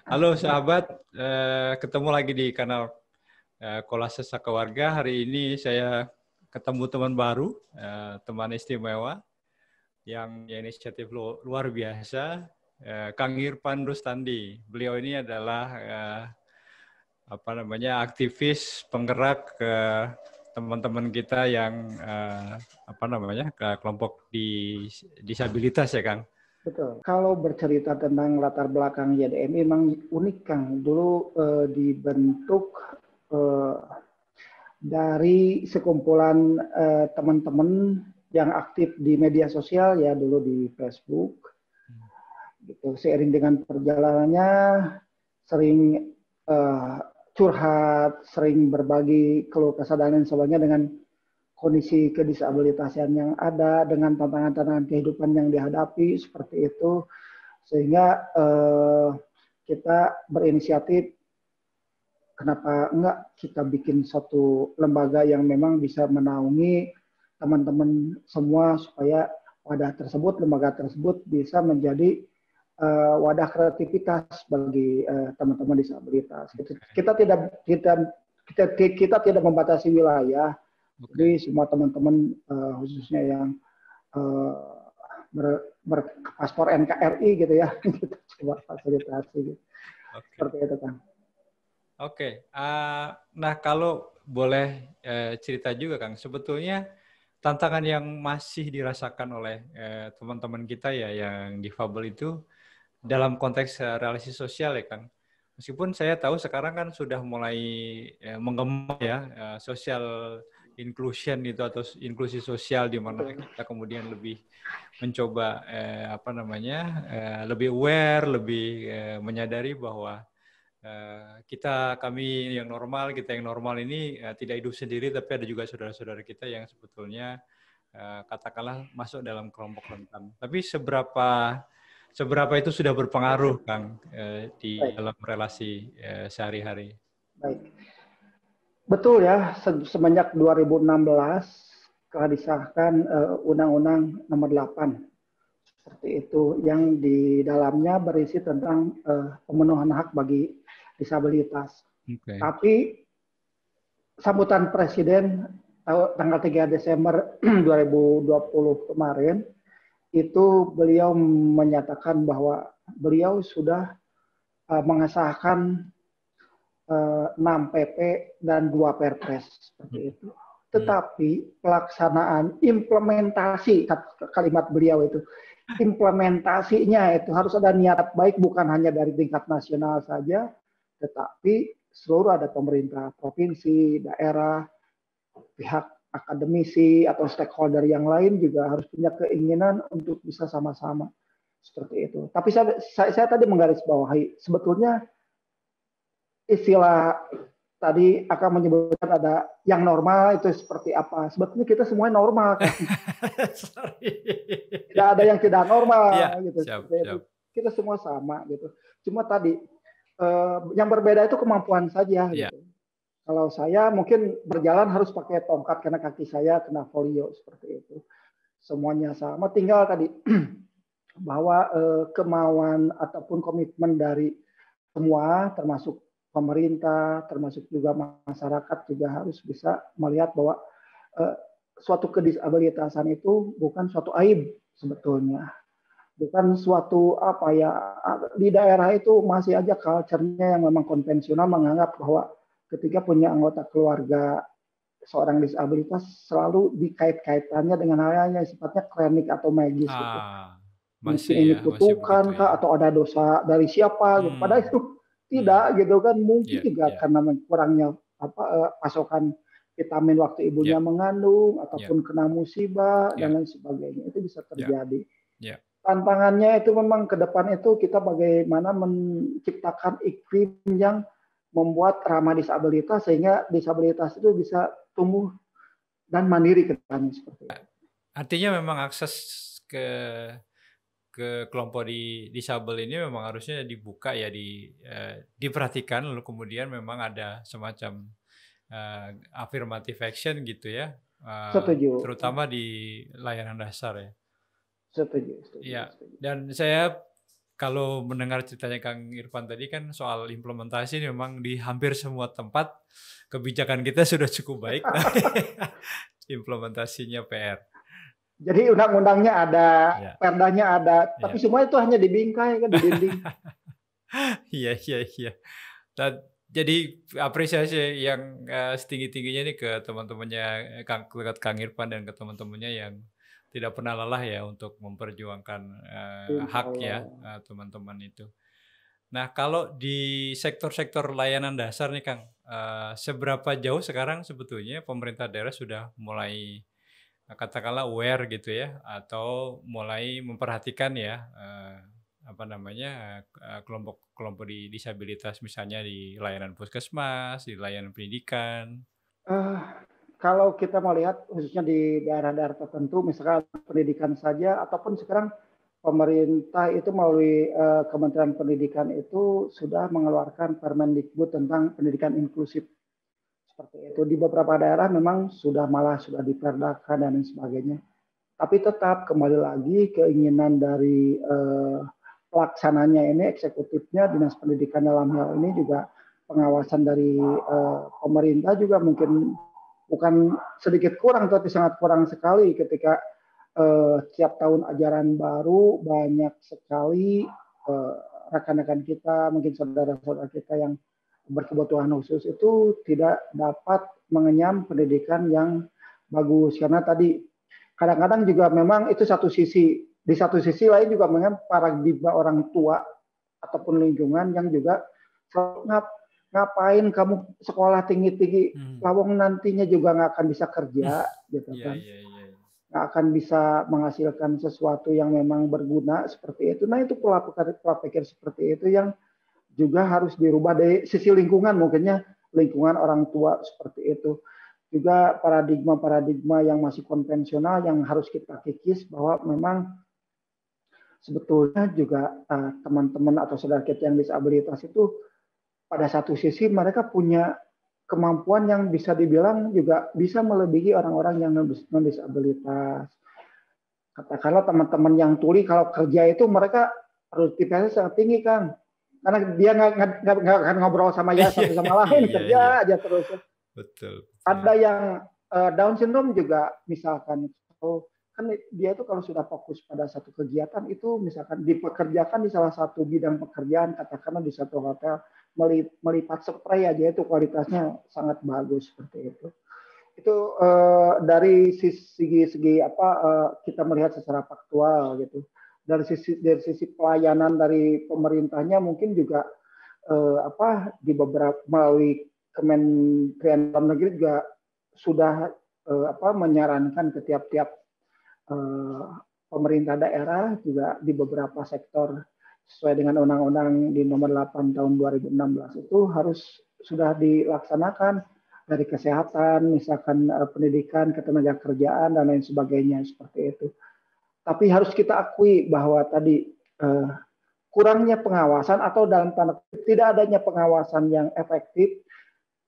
Halo sahabat, ketemu lagi di kanal Kolase Sakawarga. Hari ini saya ketemu teman baru, teman istimewa yang inisiatif luar biasa, Kang Irfan Rustandi. Beliau ini adalah aktivis penggerak teman-teman kita yang ke kelompok disabilitas ya Kang. Betul. Kalau bercerita tentang latar belakang YDMI memang unik, Kang. Dulu dibentuk eh, dari sekumpulan teman-teman yang aktif di media sosial, ya dulu di Facebook. Gitu. Seiring dengan perjalanannya, sering eh, curhat, sering berbagi keluh kesah dan lain sebagainya dengan kondisi kedisabilitasan yang ada, dengan tantangan-tantangan kehidupan yang dihadapi seperti itu. Sehingga kita berinisiatif, kenapa enggak kita bikin satu lembaga yang memang bisa menaungi teman-teman semua, supaya wadah tersebut, lembaga tersebut bisa menjadi wadah kreativitas bagi teman-teman disabilitas. Kita tidak membatasi wilayah, jadi semua teman-teman khususnya yang berpaspor NKRI gitu ya, kita coba fasilitasi gitu. Seperti itu, Kang. Oke, nah kalau boleh cerita juga Kang, sebetulnya tantangan yang masih dirasakan oleh teman-teman kita ya yang difabel itu dalam konteks relasi sosial ya Kang. Meskipun saya tahu sekarang kan sudah mulai menggema ya social inclusion itu atau inklusi sosial di mana kita kemudian lebih mencoba lebih aware, lebih menyadari bahwa kami yang normal ini tidak hidup sendiri, tapi ada juga saudara-saudara kita yang sebetulnya katakanlah masuk dalam kelompok rentan. Tapi seberapa itu sudah berpengaruh, Kang, di dalam relasi sehari-hari? Baik. Betul ya, semenjak 2016 telah disahkan Undang-Undang Nomor 8 seperti itu, yang di dalamnya berisi tentang pemenuhan hak bagi disabilitas. Okay. Tapi sambutan Presiden tanggal 3 Desember 2020 kemarin, itu beliau menyatakan bahwa beliau sudah mengesahkan 6 PP dan 2 Perpres seperti itu. Tetapi pelaksanaan implementasi, kalimat beliau itu, implementasinya itu harus ada niat baik, bukan hanya dari tingkat nasional saja, tetapi seluruh ada pemerintah provinsi, daerah, pihak akademisi atau stakeholder yang lain juga harus punya keinginan untuk bisa sama-sama seperti itu. Tapi saya tadi menggarisbawahi, sebetulnya istilah tadi akan menyebutkan ada yang normal itu seperti apa. Sebetulnya kita semuanya normal, kan? Tidak ada yang tidak normal, ya, gitu. Siap. Kita semua sama gitu. Cuma tadi yang berbeda itu kemampuan saja, gitu. Kalau saya mungkin berjalan harus pakai tongkat karena kaki saya kena polio seperti itu. Semuanya sama. Tinggal tadi bahwa kemauan ataupun komitmen dari semua, termasuk pemerintah, termasuk juga masyarakat, juga harus bisa melihat bahwa suatu kedisabilitasan itu bukan suatu aib sebetulnya. Bukan suatu apa ya, di daerah itu masih aja culture-nya yang memang konvensional menganggap bahwa ketika punya anggota keluarga seorang disabilitas selalu dikait-kaitannya dengan hal yang sifatnya klinik atau magis gitu. Mungkin ini kutukan kah, atau ada dosa dari siapa gitu. Padahal itu tidak gitu kan, mungkin juga karena kurangnya pasokan vitamin waktu ibunya mengandung, ataupun kena musibah dan lain sebagainya, itu bisa terjadi. Tantangannya itu memang ke depan itu kita bagaimana menciptakan iklim yang membuat ramah disabilitas sehingga disabilitas itu bisa tumbuh dan mandiri ke depannya seperti itu. Artinya memang akses ke kelompok disabel ini memang harusnya dibuka ya, diperhatikan, lalu kemudian memang ada semacam affirmative action gitu ya, terutama di layanan dasar ya. Setuju. Ya, dan saya kalau mendengar ceritanya Kang Irfan tadi kan soal implementasi memang di hampir semua tempat kebijakan kita sudah cukup baik, implementasinya PR. Jadi undang-undangnya ada, ya. Perdanya ada, tapi semua itu hanya di bingkai kan, di dinding. Iya. Jadi apresiasi yang setinggi-tingginya nih ke teman-temannya Kang Irfan dan ke teman-temannya yang tidak pernah lelah ya untuk memperjuangkan hak ya teman-teman itu. Nah, kalau di sektor-sektor layanan dasar nih Kang, seberapa jauh sekarang sebetulnya pemerintah daerah sudah mulai katakanlah aware gitu ya, atau mulai memperhatikan ya kelompok-kelompok disabilitas misalnya di layanan puskesmas, di layanan pendidikan? Kalau kita melihat khususnya di daerah-daerah tertentu, misalkan pendidikan saja, ataupun sekarang pemerintah itu melalui Kementerian Pendidikan itu sudah mengeluarkan Permendikbud tentang pendidikan inklusif. Seperti itu. Di beberapa daerah memang sudah diperdakan dan sebagainya. Tapi tetap kembali lagi keinginan dari pelaksananya ini, eksekutifnya, Dinas Pendidikan dalam hal ini juga pengawasan dari pemerintah juga mungkin bukan sedikit kurang, tapi sangat kurang sekali ketika tiap tahun ajaran baru banyak sekali rekan-rekan kita, mungkin saudara-saudara kita yang berkebutuhan khusus itu tidak dapat mengenyam pendidikan yang bagus. Karena tadi kadang-kadang juga memang itu satu sisi. Di satu sisi lain juga memang paradigma orang tua ataupun lingkungan yang juga ngapain kamu sekolah tinggi-tinggi, lawang nantinya juga nggak akan bisa kerja, gitu kan. Nggak akan bisa menghasilkan sesuatu yang memang berguna seperti itu. Nah itu pola pikir seperti itu yang juga harus dirubah dari sisi lingkungan, mungkinnya lingkungan orang tua seperti itu. Juga paradigma-paradigma yang masih konvensional yang harus kita kikis bahwa memang sebetulnya juga teman-teman atau saudara kita yang disabilitas itu pada satu sisi mereka punya kemampuan yang bisa dibilang juga bisa melebihi orang-orang yang non-disabilitas. Katakanlah teman-teman yang tuli kalau kerja itu mereka produktivitasnya sangat tinggi, Kang. Karena dia nggak akan ngobrol sama satu sama lain, kerja aja terus. Betul. Ada yang Down syndrome juga misalkan, kan dia itu kalau sudah fokus pada satu kegiatan itu misalkan dipekerjakan di salah satu bidang pekerjaan, katakanlah di satu hotel, melipat spray aja itu kualitasnya sangat bagus seperti itu. Itu dari segi apa kita melihat secara faktual gitu. Dari sisi pelayanan dari pemerintahnya mungkin juga apa di beberapa melalui Kementerian Dalam Negeri juga sudah menyarankan ke tiap-tiap pemerintah daerah juga di beberapa sektor sesuai dengan Undang-Undang di Nomor 8 Tahun 2016 itu harus sudah dilaksanakan dari kesehatan, misalkan pendidikan, ketenagakerjaan dan lain sebagainya seperti itu. Tapi harus kita akui bahwa tadi kurangnya pengawasan atau dalam tanda tidak adanya pengawasan yang efektif,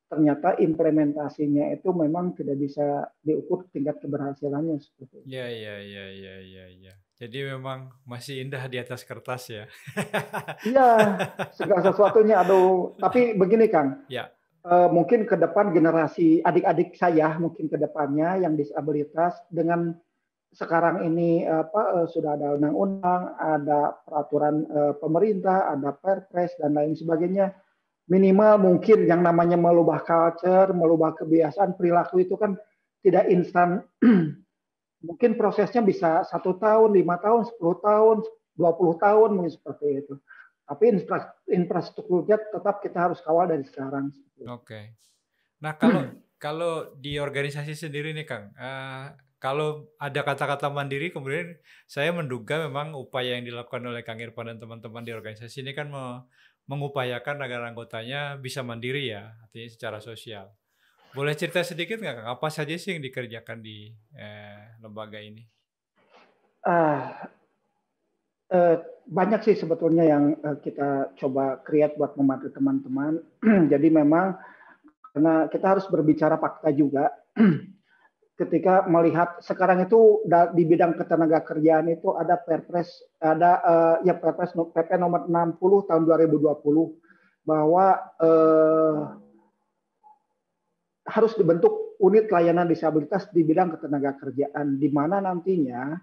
ternyata implementasinya itu memang tidak bisa diukur tingkat keberhasilannya seperti itu. Ya. Jadi memang masih indah di atas kertas ya. Iya, segala sesuatunya aduh. Tapi begini Kang, mungkin ke depan generasi adik-adik saya mungkin ke depannya yang disabilitas dengan sekarang ini sudah ada undang-undang, ada peraturan pemerintah, ada Perpres dan lain sebagainya. Minimal mungkin yang namanya melubah culture, melubah kebiasaan perilaku itu kan tidak instan. Mungkin prosesnya bisa 1 tahun, 5 tahun, 10 tahun, 20 tahun mungkin seperti itu. Tapi infrastrukturnya tetap kita harus kawal dari sekarang. Oke. Nah kalau di organisasi sendiri nih Kang, kalau ada kata-kata mandiri, kemudian saya menduga memang upaya yang dilakukan oleh Kang Irfan dan teman-teman di organisasi ini kan mengupayakan agar anggotanya bisa mandiri ya, artinya secara sosial. Boleh cerita sedikit nggak Kang, apa saja sih yang dikerjakan di lembaga ini? Banyak sih sebetulnya yang kita coba create buat membantu teman-teman. Jadi memang karena kita harus berbicara fakta juga. ketika melihat sekarang itu di bidang ketenagakerjaan itu ada Perpres, ada Perpres PP nomor 60 tahun 2020 bahwa harus dibentuk unit layanan disabilitas di bidang ketenagakerjaan, di mana nantinya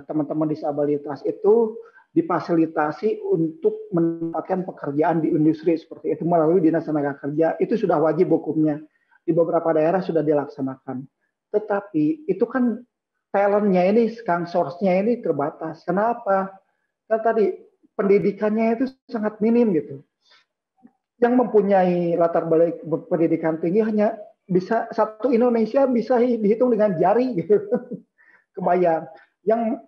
teman-teman disabilitas itu difasilitasi untuk mendapatkan pekerjaan di industri seperti itu melalui Dinas Tenaga Kerja. Itu sudah wajib hukumnya. Di beberapa daerah sudah dilaksanakan. Tetapi itu kan talentnya ini, Kang, source-nya ini terbatas. Kenapa? Kan tadi pendidikannya itu sangat minim gitu. Yang mempunyai latar belakang pendidikan tinggi hanya bisa satu Indonesia bisa dihitung dengan jari gitu. Kebayang. Yang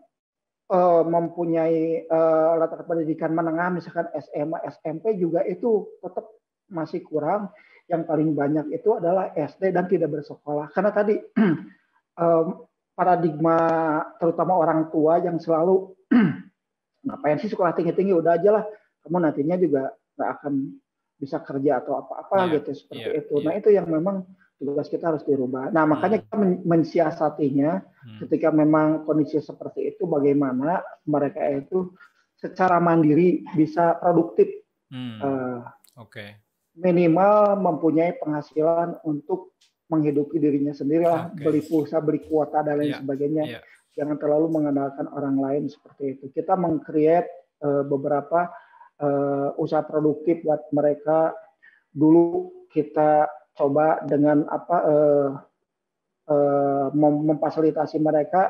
mempunyai latar pendidikan menengah misalkan SMA, SMP juga itu tetap masih kurang. Yang paling banyak itu adalah SD dan tidak bersekolah. Karena tadi paradigma terutama orang tua yang selalu ngapain sih sekolah tinggi-tinggi, udah aja lah, kamu nantinya juga nggak akan bisa kerja atau apa-apa gitu seperti itu. Nah itu yang memang tugas kita harus dirubah. Nah makanya kita mensiasatinya ketika memang kondisi seperti itu, bagaimana mereka itu secara mandiri bisa produktif. Minimal mempunyai penghasilan untuk menghidupi dirinya sendiri lah, beli pulsa, beli kuota dan lain sebagainya. Jangan terlalu mengandalkan orang lain seperti itu. Kita meng-create beberapa usaha produktif buat mereka. Dulu kita coba dengan memfasilitasi mereka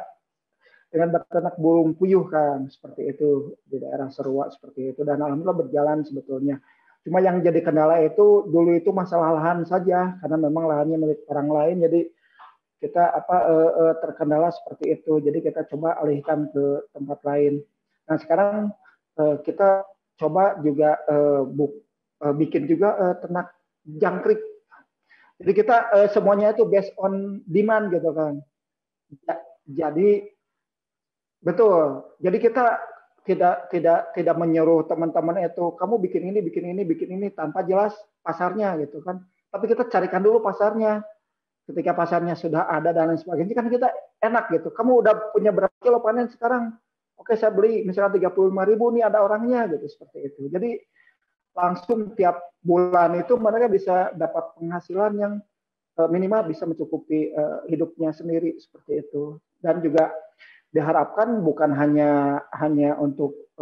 dengan beternak burung puyuh kan, seperti itu di daerah Serua seperti itu, dan alhamdulillah berjalan sebetulnya. Cuma yang jadi kendala itu dulu itu masalah lahan saja, karena memang lahannya milik orang lain, jadi kita terkendala seperti itu. Jadi kita coba alihkan ke tempat lain. Nah sekarang kita coba juga bikin juga ternak jangkrik. Jadi kita semuanya itu based on demand gitu kan. Jadi betul. Jadi kita tidak menyuruh teman-teman itu kamu bikin ini tanpa jelas pasarnya gitu kan. Tapi kita carikan dulu pasarnya. Ketika pasarnya sudah ada dan lain sebagainya kan kita enak gitu. Kamu udah punya berapa kilo panen sekarang? Oke, saya beli misalnya 35.000 nih, ada orangnya gitu seperti itu. Jadi langsung tiap bulan itu mereka bisa dapat penghasilan yang minimal bisa mencukupi hidupnya sendiri seperti itu. Dan juga diharapkan bukan hanya untuk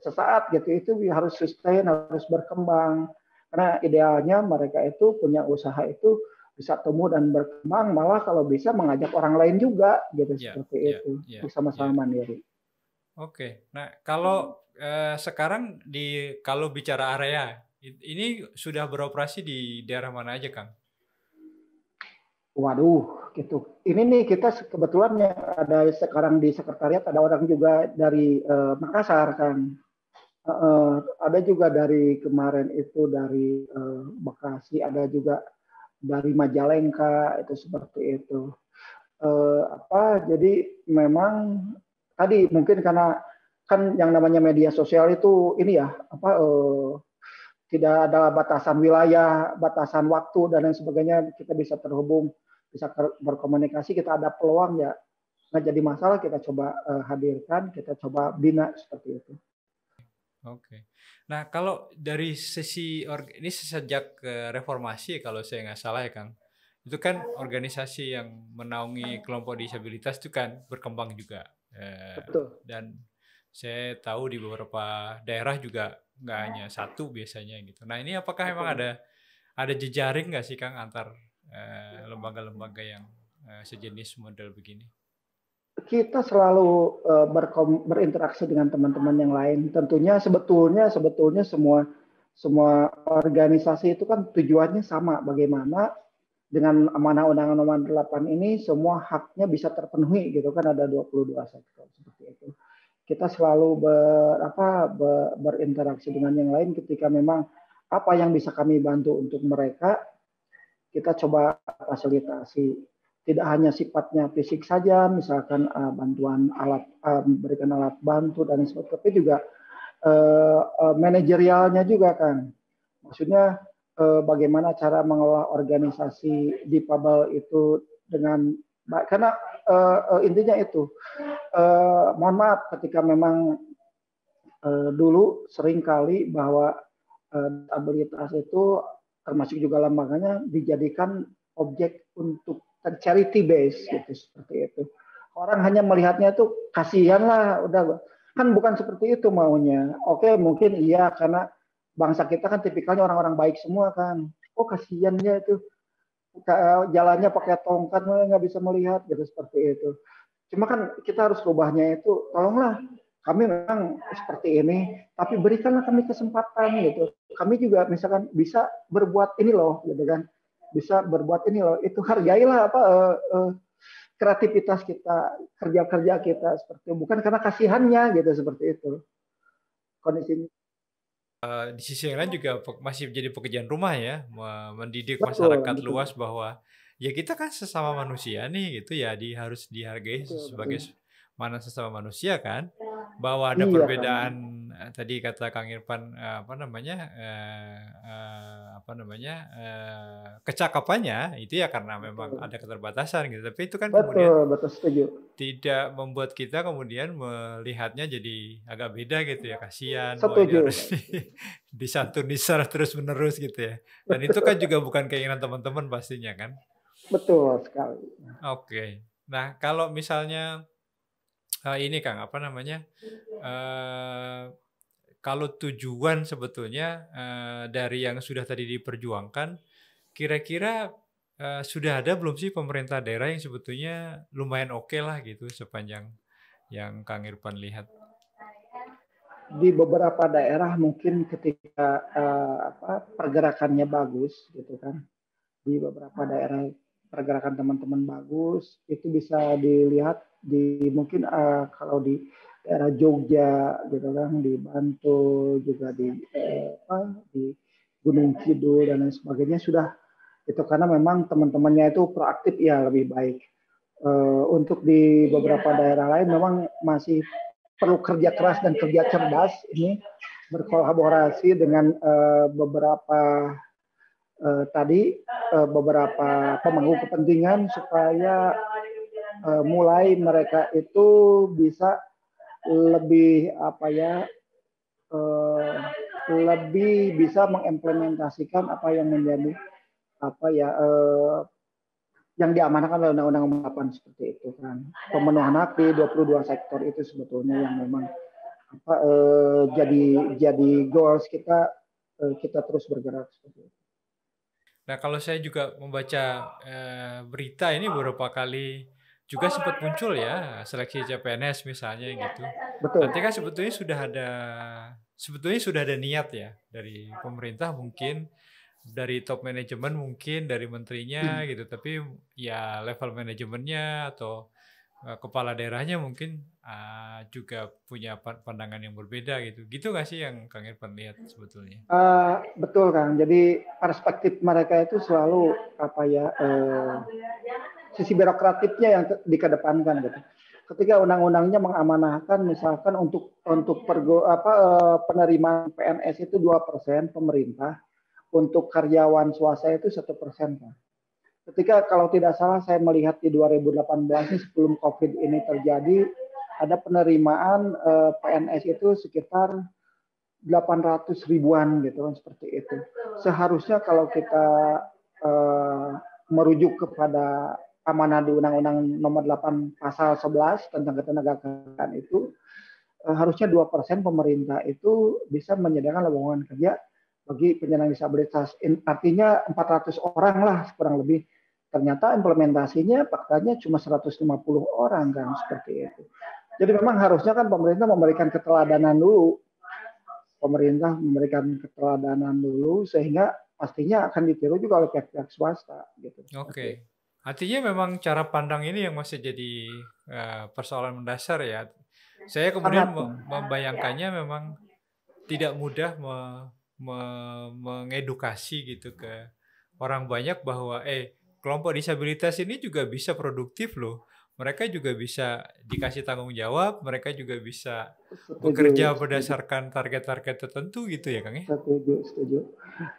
sesaat gitu, itu harus sustain, harus berkembang. Karena idealnya mereka itu punya usaha itu bisa tumbuh dan berkembang, malah kalau bisa mengajak orang lain juga gitu seperti itu, bersama-sama mandiri. Oke. Nah, kalau sekarang kalau bicara area, ini sudah beroperasi di daerah mana aja, Kang? Waduh, gitu. Ini nih kita kebetulan ada sekarang di sekretariat ada orang juga dari Makassar kan. Ada juga dari kemarin itu dari Bekasi, ada juga dari Majalengka, itu seperti itu. Jadi memang tadi mungkin karena kan yang namanya media sosial itu ini ya tidak ada batasan wilayah, batasan waktu dan lain sebagainya, kita bisa terhubung, bisa berkomunikasi, kita ada peluang ya nggak jadi masalah, kita coba hadirkan, kita coba bina seperti itu. Oke. Nah kalau dari sisi ini sejak reformasi kalau saya nggak salah ya Kang, itu kan organisasi yang menaungi kelompok disabilitas itu kan berkembang juga. Betul. Dan saya tahu di beberapa daerah juga nggak hanya satu biasanya gitu. Nah ini apakah memang ada jejaring nggak sih Kang antar lembaga-lembaga yang sejenis model begini? Kita selalu berinteraksi dengan teman-teman yang lain. Tentunya sebetulnya semua organisasi itu kan tujuannya sama, bagaimana dengan amanah Undang-Undang Nomor 8 ini semua haknya bisa terpenuhi gitu kan, ada 22 sektor seperti itu. Kita selalu berinteraksi dengan yang lain ketika memang apa yang bisa kami bantu untuk mereka, kita coba fasilitasi. Tidak hanya sifatnya fisik saja, misalkan bantuan alat, berikan alat bantu dan sebagainya, tapi juga manajerialnya juga kan. Maksudnya bagaimana cara mengelola organisasi difabel itu dengan Karena intinya itu, mohon maaf ketika memang dulu sering kali bahwa disabilitas itu termasuk juga lembaganya dijadikan objek untuk charity base gitu, seperti itu. Orang hanya melihatnya itu kasihan lah, udah kan bukan seperti itu maunya. Oke, mungkin iya karena bangsa kita kan tipikalnya orang-orang baik semua kan. Oh kasihannya itu jalannya pakai tongkat nggak bisa melihat gitu, seperti itu. Cuma kan kita harus rubahnya itu, tolonglah kami memang seperti ini, tapi berikanlah kami kesempatan gitu. Kami juga misalkan bisa berbuat ini loh, gitu kan. Bisa berbuat ini loh. Itu hargailah apa kreativitas kita, kerja-kerja kita seperti itu. Bukan karena kasihannya gitu, seperti itu kondisinya. Di sisi yang lain juga masih menjadi pekerjaan rumah ya, mendidik Betul, masyarakat betul. luas bahwa ya kita kan sesama manusia nih gitu ya, harus dihargai sebagai mana sesama manusia kan, bahwa ada perbedaan tadi kata Kang Irfan kecakapannya itu ya karena memang ada keterbatasan gitu, tapi itu kan kemudian setuju. Tidak membuat kita kemudian melihatnya jadi agak beda gitu ya, kasihan, Setuju. harus disantuni secara terus-menerus gitu ya. Dan itu kan juga bukan keinginan teman-teman pastinya kan? Betul sekali. Oke. Nah, kalau misalnya ini Kang, kalau tujuan sebetulnya dari yang sudah tadi diperjuangkan, kira-kira sudah ada belum sih pemerintah daerah yang sebetulnya lumayan oke lah gitu sepanjang yang Kang Irfan lihat? Di beberapa daerah mungkin ketika pergerakannya bagus gitu kan, di beberapa daerah pergerakan teman-teman bagus, itu bisa dilihat di mungkin kalau di daerah Jogja gitu kan, di Bantul juga di Gunung Kidul dan lain sebagainya sudah itu, karena memang teman-temannya itu proaktif ya, lebih baik. Untuk di beberapa daerah lain memang masih perlu kerja keras dan kerja cerdas ini, berkolaborasi dengan beberapa beberapa pemangku kepentingan supaya mulai mereka itu bisa lebih lebih bisa mengimplementasikan apa yang menjadi yang diamanahkan oleh Undang-Undang 8 seperti itu kan. Pemenuhan hak di 22 sektor itu sebetulnya yang memang jadi goals kita terus bergerak seperti itu. Nah, kalau saya juga membaca berita ini beberapa kali juga sempat muncul ya seleksi CPNS misalnya gitu. Betul. Berarti kan sebetulnya sudah ada niat ya dari pemerintah, mungkin dari top manajemen, mungkin dari menterinya gitu, tapi ya level manajemennya atau kepala daerahnya mungkin juga punya pandangan yang berbeda gitu nggak sih yang Kang Irfan lihat sebetulnya? Betul Kang, jadi perspektif mereka itu selalu sisi birokratifnya yang dikedepankan gitu. Ketika undang-undangnya mengamanahkan misalkan untuk penerimaan PNS itu 2% pemerintah, untuk karyawan swasta itu 1%. Ketika kalau tidak salah saya melihat di 2018 ini sebelum COVID ini terjadi, ada penerimaan PNS itu sekitar 800 ribuan gitu kan, seperti itu. Seharusnya kalau kita merujuk kepada amanah di Undang-Undang Nomor 8 Pasal 11 tentang ketenagakerjaan itu, harusnya 2% pemerintah itu bisa menyediakan lowongan kerja bagi penyandang disabilitas. Artinya 400 orang lah kurang lebih. Ternyata implementasinya faktanya cuma 150 orang kan, seperti itu. Jadi memang harusnya kan pemerintah memberikan keteladanan dulu. Pemerintah memberikan keteladanan dulu sehingga pastinya akan ditiru juga oleh pihak-pihak swasta gitu. Oke. Artinya memang cara pandang ini yang masih jadi persoalan mendasar ya. Saya kemudian membayangkannya memang tidak mudah mengedukasi gitu ke orang banyak bahwa kelompok disabilitas ini juga bisa produktif loh. Mereka juga bisa dikasih tanggung jawab, mereka juga bisa bekerja berdasarkan target-target tertentu gitu ya Kang ya?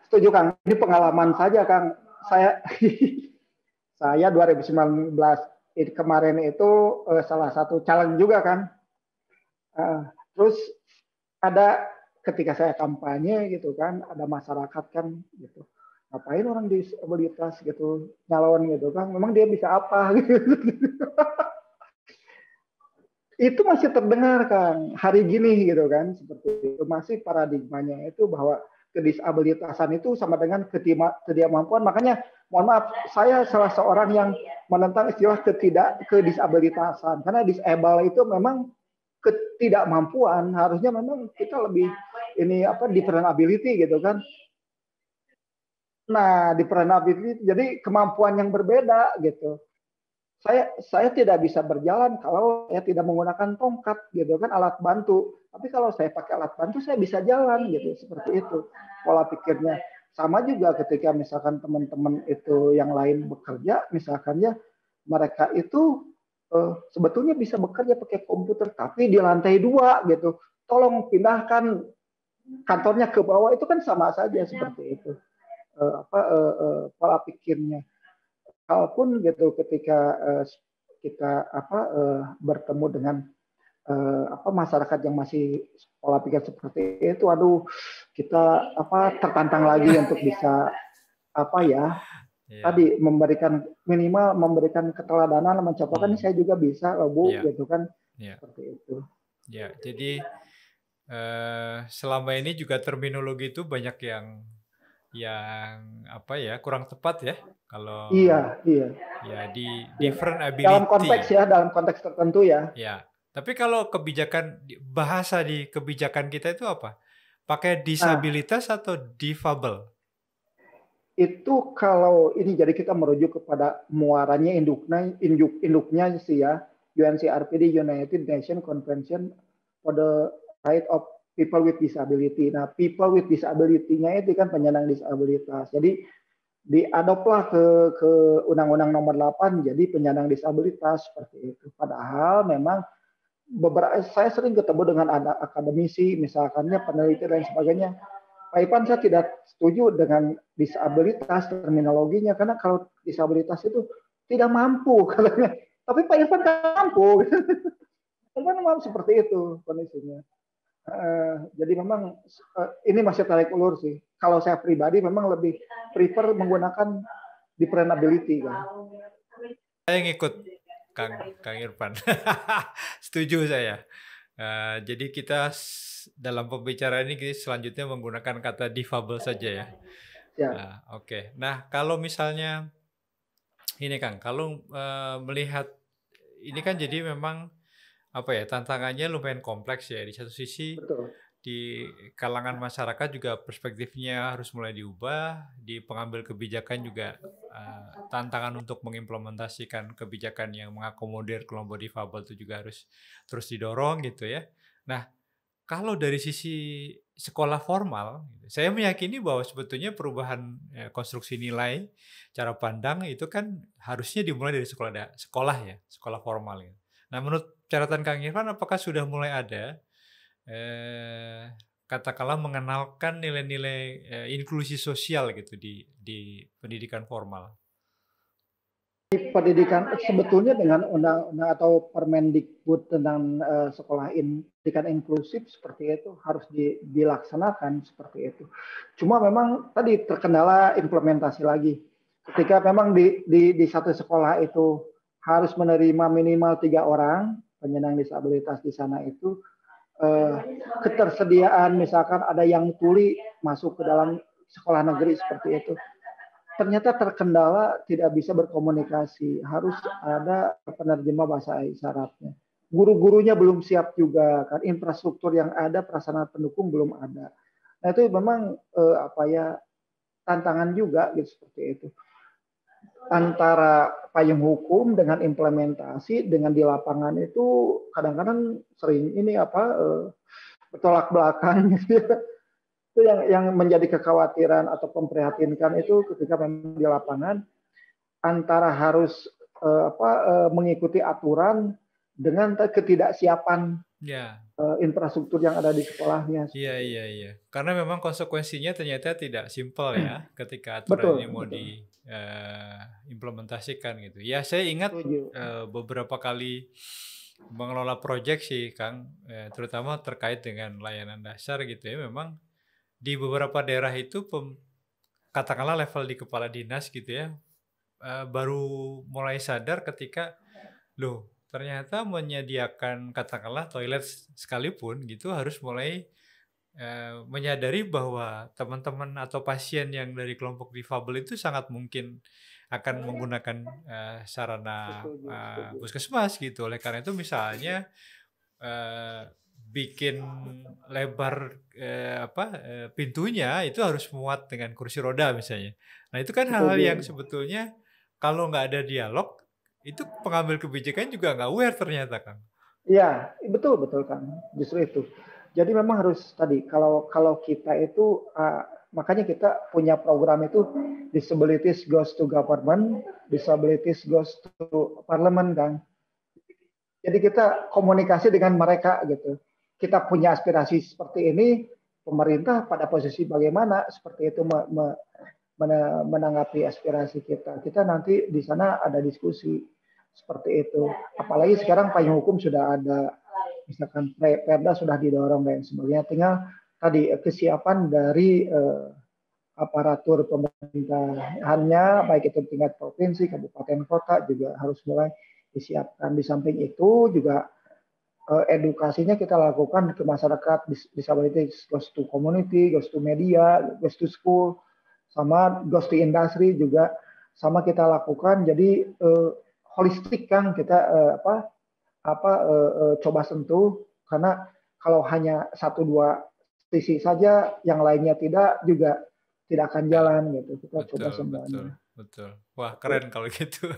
Setuju Kang. Ini pengalaman saja Kang. Saya 2019 kemarin itu salah satu challenge juga kan. Terus ada ketika saya kampanye gitu kan, ada masyarakat kan gitu, ngapain orang disabilitas gitu nyalon gitu kan, memang dia bisa apa gitu. Itu masih terdengar Kang hari gini gitu kan, seperti itu masih paradigmanya itu bahwa kedisabilitasan itu sama dengan ketidakmampuan. Makanya mohon maaf, saya salah seorang yang menentang istilah kedisabilitasan, karena disable itu memang ketidakmampuan, harusnya memang kita lebih ini apa different ability gitu kan. Nah, different ability jadi kemampuan yang berbeda gitu. Saya tidak bisa berjalan kalau saya tidak menggunakan tongkat gitu kan, alat bantu. Tapi kalau saya pakai alat bantu saya bisa jalan gitu, seperti itu pola pikirnya. Sama juga ketika misalkan teman-teman itu yang lain bekerja, misalkan ya mereka itu sebetulnya bisa bekerja pakai komputer tapi di lantai 2 gitu. Tolong pindahkan kantornya ke bawah, itu kan sama saja seperti itu. Pola pikirnya. Kalaupun gitu ketika kita bertemu dengan masyarakat yang masih pola pikir seperti itu, aduh kita tertantang lagi untuk bisa tadi minimal memberikan keteladanan, mencontohkan saya juga bisa loh Bu, gitu kan, seperti itu. Ya, jadi selama ini juga terminologi itu banyak yang kurang tepat ya, kalau iya ya di different ability dalam konteks tertentu ya. Ya, tapi kalau bahasa di kebijakan kita itu apa? Pakai disabilitas atau difabel? Itu kalau ini jadi kita merujuk kepada muaranya induknya sih ya, UNCRPD, United Nations Convention for the Right of People with Disability. Nah, people with disability-nya itu kan penyandang disabilitas. Jadi diadoplah ke Undang-Undang Nomor 8 jadi penyandang disabilitas seperti itu. Padahal memang saya sering ketemu dengan akademisi, misalkannya peneliti dan sebagainya. Pak Ipan, saya tidak setuju dengan disabilitas terminologinya, karena kalau disabilitas itu tidak mampu katanya. Tapi Pak Irfan mampu. Kan memang seperti itu kondisinya. Jadi memang ini masih tarik ulur sih. Kalau saya pribadi memang lebih prefer menggunakan different ability kan. Saya ngikut Kang Irfan. Setuju saya. Jadi kita dalam pembicaraan ini selanjutnya menggunakan kata difabel saja ya. Oke. Nah, kalau misalnya ini Kang, kalau melihat ini kan jadi memang tantangannya lumayan kompleks ya. Di satu sisi di kalangan masyarakat juga perspektifnya harus mulai diubah, di pengambil kebijakan juga tantangan untuk mengimplementasikan kebijakan yang mengakomodir kelompok difabel itu juga harus terus didorong gitu ya. Nah, kalau dari sisi sekolah formal, saya meyakini bahwa sebetulnya perubahan konstruksi nilai, cara pandang itu kan harusnya dimulai dari sekolah ya, sekolah formal. Ya. Nah, menurut catatan Kang Irfan, apakah sudah mulai ada katakanlah mengenalkan nilai-nilai inklusi sosial gitu di pendidikan formal? Di pendidikan sebetulnya dengan undang-undang atau Permendikbud tentang sekolah pendidikan inklusif seperti itu harus dilaksanakan seperti itu. Cuma memang tadi terkendala implementasi lagi. Ketika memang di satu sekolah itu harus menerima minimal 3 orang penyandang disabilitas di sana itu, ketersediaan misalkan ada yang tuli masuk ke dalam sekolah negeri seperti itu, ternyata terkendala, tidak bisa berkomunikasi, harus ada penerjemah bahasa isyaratnya. Guru-gurunya belum siap juga kan, infrastruktur yang ada, prasarana pendukung belum ada. Nah itu memang tantangan juga gitu, seperti itu. Antara payung hukum dengan implementasi dengan di lapangan itu kadang-kadang sering bertolak belakang gitu ya. Itu yang menjadi kekhawatiran atau memprihatinkan itu ketika memang di lapangan antara harus mengikuti aturan dengan ketidaksiapan Ya. Infrastruktur yang ada di sekolahnya. Iya. Karena memang konsekuensinya ternyata tidak simpel ya ketika aturan ini Betul, mau betul. diimplementasikan gitu. Ya, saya ingat Setuju. beberapa kali mengelola proyek sih, Kang, terutama terkait dengan layanan dasar gitu ya. Memang di beberapa daerah itu katakanlah level di kepala dinas gitu ya, baru mulai sadar ketika, loh ternyata menyediakan katakanlah toilet sekalipun gitu harus mulai menyadari bahwa teman-teman atau pasien yang dari kelompok difabel itu sangat mungkin akan menggunakan sarana Setuju, setuju. puskesmas gitu. Oleh karena itu misalnya bikin lebar pintunya itu harus muat dengan kursi roda misalnya. Nah itu kan hal-hal Setuju. yang sebetulnya kalau nggak ada dialog itu pengambil kebijakan juga nggak aware ternyata, Kang. Iya, betul kan. Justru itu. Jadi memang harus tadi kalau kita itu makanya kita punya program itu disabilities goes to government, disabilities goes to parliament kan. Jadi kita komunikasi dengan mereka gitu. Kita punya aspirasi seperti ini, pemerintah pada posisi bagaimana seperti itu menanggapi aspirasi kita. Kita nanti di sana ada diskusi seperti itu. Apalagi sekarang payung hukum sudah ada, misalkan Perda sudah didorong dan sebagainya. Tinggal tadi kesiapan dari aparatur pemerintahannya, baik itu tingkat provinsi, kabupaten, kota juga harus mulai disiapkan. Di samping itu juga edukasinya kita lakukan ke masyarakat, disabilities goes to community, goes to media, goes to school, sama goes to industry juga sama kita lakukan. Jadi holistik kan kita coba sentuh, karena kalau hanya satu dua sisi saja yang lainnya tidak juga tidak akan Ya, jalan gitu. Kita coba semuanya. betul. Wah, keren kalau gitu.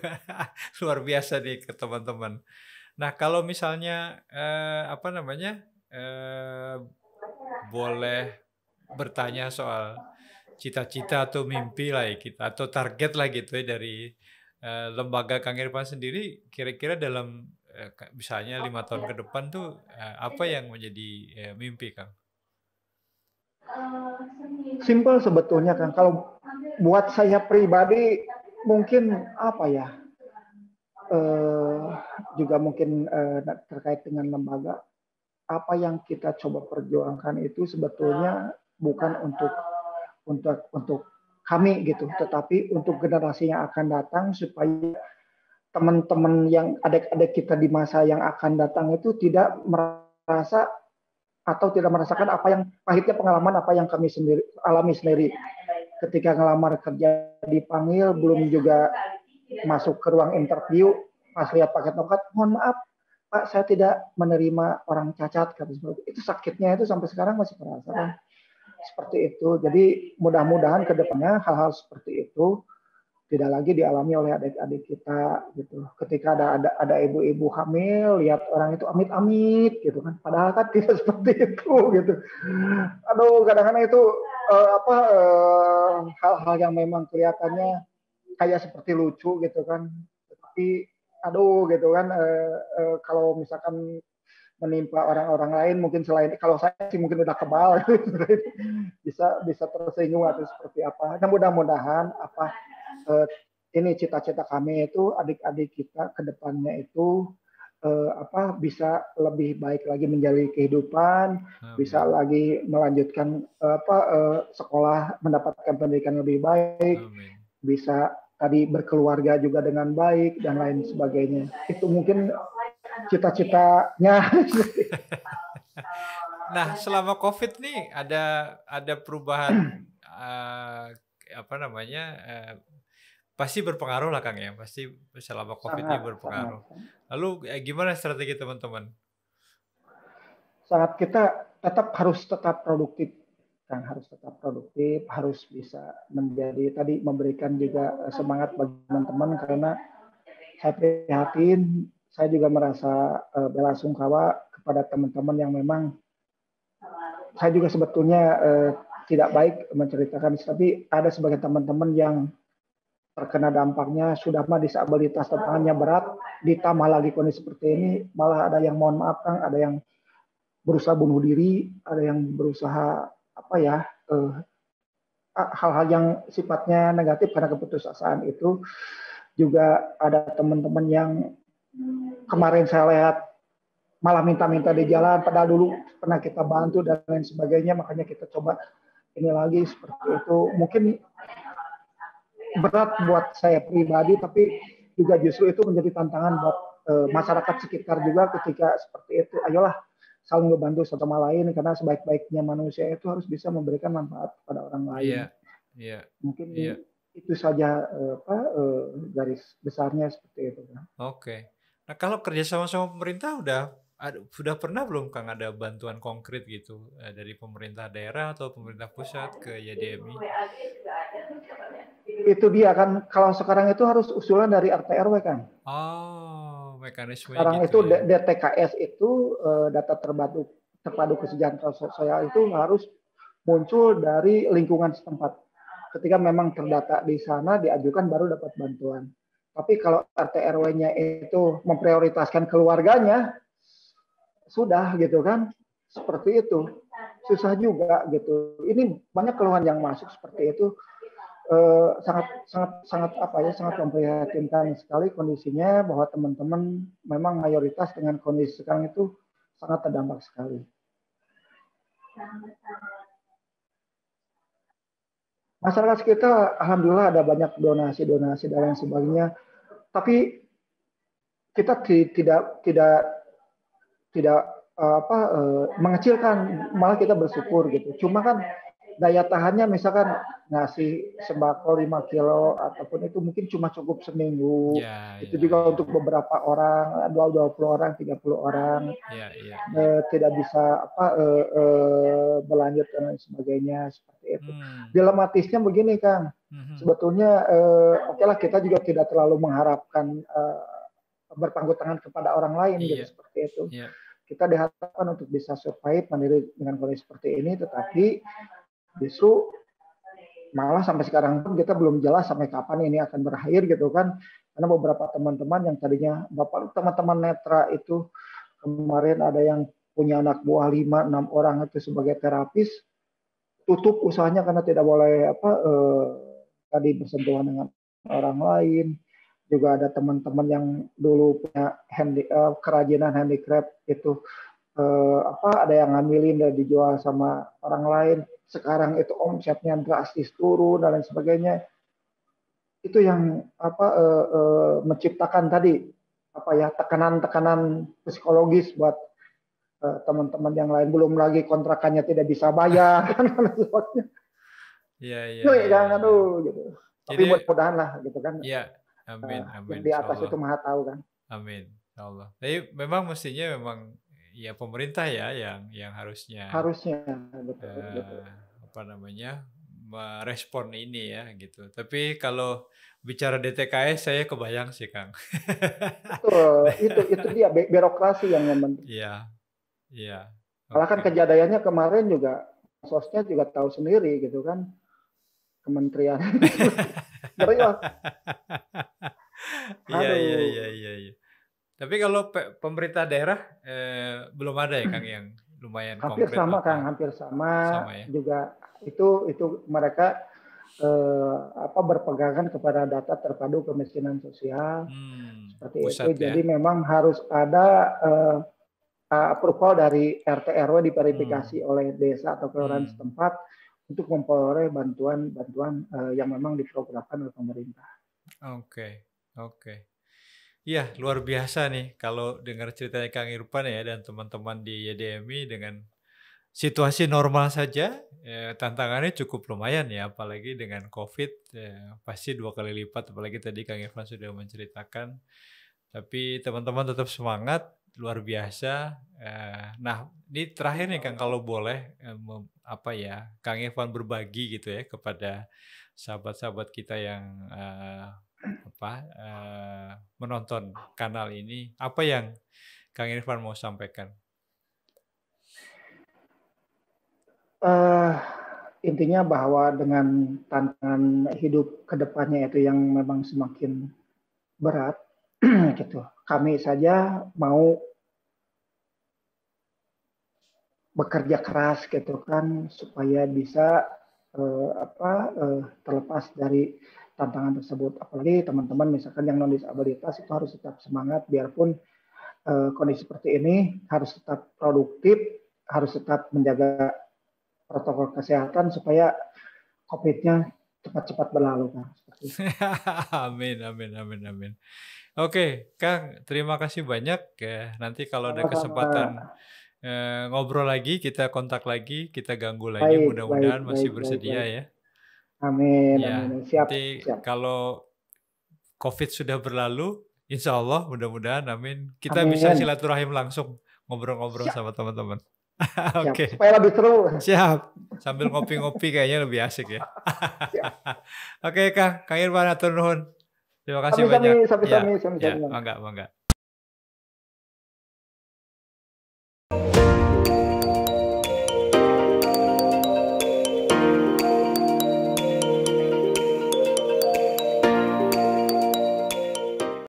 Luar biasa nih ke teman-teman. Nah, kalau misalnya boleh bertanya soal cita-cita atau mimpi lah ya kita atau target lah gitu ya dari lembaga Kang Irfan sendiri kira-kira dalam misalnya 5 tahun ke depan tuh apa yang menjadi mimpi, Kang? Simpel sebetulnya kan. Kalau buat saya pribadi mungkin apa ya? Juga mungkin terkait dengan lembaga, apa yang kita coba perjuangkan itu sebetulnya bukan untuk kami gitu, tetapi untuk generasi yang akan datang supaya teman-teman yang adik-adik kita di masa yang akan datang itu tidak merasa atau tidak merasakan apa yang pahitnya pengalaman apa yang kami sendiri alami sendiri ketika ngelamar kerja, dipanggil belum juga masuk ke ruang interview, pas lihat paket tongkat, mohon maaf Pak, saya tidak menerima orang cacat, kata seperti itu. Sakitnya itu sampai sekarang masih terasa kan seperti itu. Jadi mudah-mudahan ke depannya hal-hal seperti itu tidak lagi dialami oleh adik-adik kita gitu. Ketika ada ibu-ibu hamil, lihat orang itu amit-amit gitu kan. Padahal kan tidak seperti itu gitu. Aduh, kadang-kadang itu hal-hal yang memang kelihatannya kayak seperti lucu gitu kan. Tapi aduh gitu kan kalau misalkan menimpa orang-orang lain mungkin selain kalau saya sih mungkin udah kebal bisa tersinggung atau seperti apa. Nah mudah-mudahan ini cita-cita kami itu adik-adik kita ke depannya itu bisa lebih baik lagi menjalani kehidupan, bisa lagi melanjutkan sekolah mendapatkan pendidikan lebih baik, bisa tadi berkeluarga juga dengan baik dan lain sebagainya. Itu mungkin cita-citanya. Nah, selama COVID nih ada perubahan pasti berpengaruh lah Kang ya, pasti selama COVID ini berpengaruh. Lalu gimana strategi teman-teman? Sangat kita tetap produktif, kan harus tetap produktif, harus bisa menjadi tadi memberikan juga semangat bagi teman-teman karena saya prihatin, saya juga merasa bela sungkawa kepada teman-teman yang memang saya juga sebetulnya tidak baik menceritakan, tapi ada sebagian teman-teman yang terkena dampaknya sudah mah disabilitas tangannya berat, ditambah lagi kondisi seperti ini, malah ada yang mohon maaf Kang, ada yang berusaha bunuh diri, ada yang berusaha hal-hal yang sifatnya negatif karena keputusasaan itu. Juga ada teman-teman yang kemarin saya lihat malah minta-minta di jalan, padahal dulu pernah kita bantu dan lain sebagainya, makanya kita coba ini lagi seperti itu. Mungkin berat buat saya pribadi, tapi juga justru itu menjadi tantangan buat masyarakat sekitar juga ketika seperti itu. Ayolah saling membantu satu sama lain, karena sebaik-baiknya manusia itu harus bisa memberikan manfaat kepada orang lain. Mungkin itu saja garis besarnya seperti itu. Oke. Nah, kalau kerjasama sama pemerintah sudah pernah belum Kang ada bantuan konkret gitu dari pemerintah daerah atau pemerintah pusat ke YDMI? Itu dia kan, kalau sekarang itu harus usulan dari RT RW kan. Oh, mekanismenya sekarang gitu itu ya. DTKS itu data terpadu kesejahteraan sosial itu harus muncul dari lingkungan setempat. Ketika memang terdata di sana diajukan baru dapat bantuan. Tapi kalau RT RW-nya itu memprioritaskan keluarganya, sudah gitu kan, seperti itu. Susah juga gitu. Ini banyak keluhan yang masuk seperti itu. Sangat memprihatinkan sekali kondisinya, bahwa teman-teman memang mayoritas dengan kondisi sekarang itu sangat terdampak sekali. Masyarakat kita alhamdulillah ada banyak donasi dan lain sebagainya, tapi kita tidak mengecilkan, malah kita bersyukur gitu. Cuma kan daya tahannya misalkan ngasih sembako 5 kilo ataupun itu mungkin cuma cukup seminggu. Itu juga untuk beberapa orang, 20 orang, 30 orang. Tidak bisa berlanjut dan lain sebagainya seperti itu. Dilematisnya begini Kang. Sebetulnya oke lah, kita juga tidak terlalu mengharapkan berpangku tangan kepada orang lain gitu, seperti itu. Kita diharapkan untuk bisa survive mandiri dengan kondisi seperti ini, tetapi justru malah sampai sekarang pun kita belum jelas sampai kapan ini akan berakhir gitu kan. Karena beberapa teman-teman yang tadinya teman-teman netra itu kemarin ada yang punya anak buah 5-6 orang itu sebagai terapis, tutup usahanya karena tidak boleh tadi bersentuhan dengan orang lain. Juga ada teman-teman yang dulu punya kerajinan handicraft itu ada yang ngambilin dan dijual sama orang lain. Sekarang itu omsetnya drastis turun dan lain sebagainya. Itu yang menciptakan tadi tekanan-tekanan psikologis buat teman-teman yang lain. Belum lagi kontrakannya tidak bisa bayar kan. Iya. Gitu. Tapi mudah-mudahan lah gitu kan. Iya. Amin. Yang di atas itu Maha tahu kan. Amin. Allah. Tapi memang mestinya ya pemerintah ya yang harusnya betul. Merespon ini ya gitu. Tapi kalau bicara DTKS saya kebayang sih Kang. Betul, itu dia birokrasi yang membentuk. Iya. Malah kan kejadiannya kemarin juga sosnya juga tahu sendiri gitu kan, kementerian. Iya. Tapi kalau pemerintah daerah belum ada ya Kang yang lumayan hampir konkret. Hampir sama ya? Juga itu mereka berpegangan kepada data terpadu kemiskinan sosial seperti itu. Jadi memang harus ada approval dari RT RW diverifikasi oleh desa atau kelurahan setempat untuk memperoleh bantuan yang memang diprogramkan oleh pemerintah. Oke. Iya, luar biasa nih kalau dengar ceritanya Kang Irfan ya dan teman-teman di YDMI dengan situasi normal saja, tantangannya cukup lumayan ya, apalagi dengan COVID, pasti 2 kali lipat, apalagi tadi Kang Irfan sudah menceritakan. Tapi teman-teman tetap semangat, luar biasa. Nah, ini terakhir nih Kang, kalau boleh, Kang Irfan berbagi gitu ya kepada sahabat-sahabat kita yang menonton kanal ini, apa yang Kang Irfan mau sampaikan? Intinya bahwa dengan tantangan hidup kedepannya itu yang memang semakin berat, gitu. Kami saja mau bekerja keras gitu kan supaya bisa terlepas dari tantangan tersebut. Apalagi teman-teman misalkan yang non disabilitas itu harus tetap semangat biarpun kondisi seperti ini, harus tetap produktif, harus tetap menjaga protokol kesehatan supaya COVID-nya cepat-cepat berlalu, Kang. Amin, amin, amin, amin. Oke, Kang, terima kasih banyak ya. Nanti kalau ada kesempatan ngobrol lagi, kita kontak lagi, kita ganggu lagi. Mudah-mudahan masih bersedia ya. Amin, ya, amin. Siap, nanti siap. Kalau COVID sudah berlalu, insya Allah mudah-mudahan, amin. Kita bisa silaturahim langsung, ngobrol-ngobrol sama teman-teman. Oke. Supaya lebih seru. Siap. Sambil ngopi-ngopi kayaknya lebih asik ya. Oke, Kang Irfan, atur nuhun. Terima kasih banyak. Sami-sami. Mangga.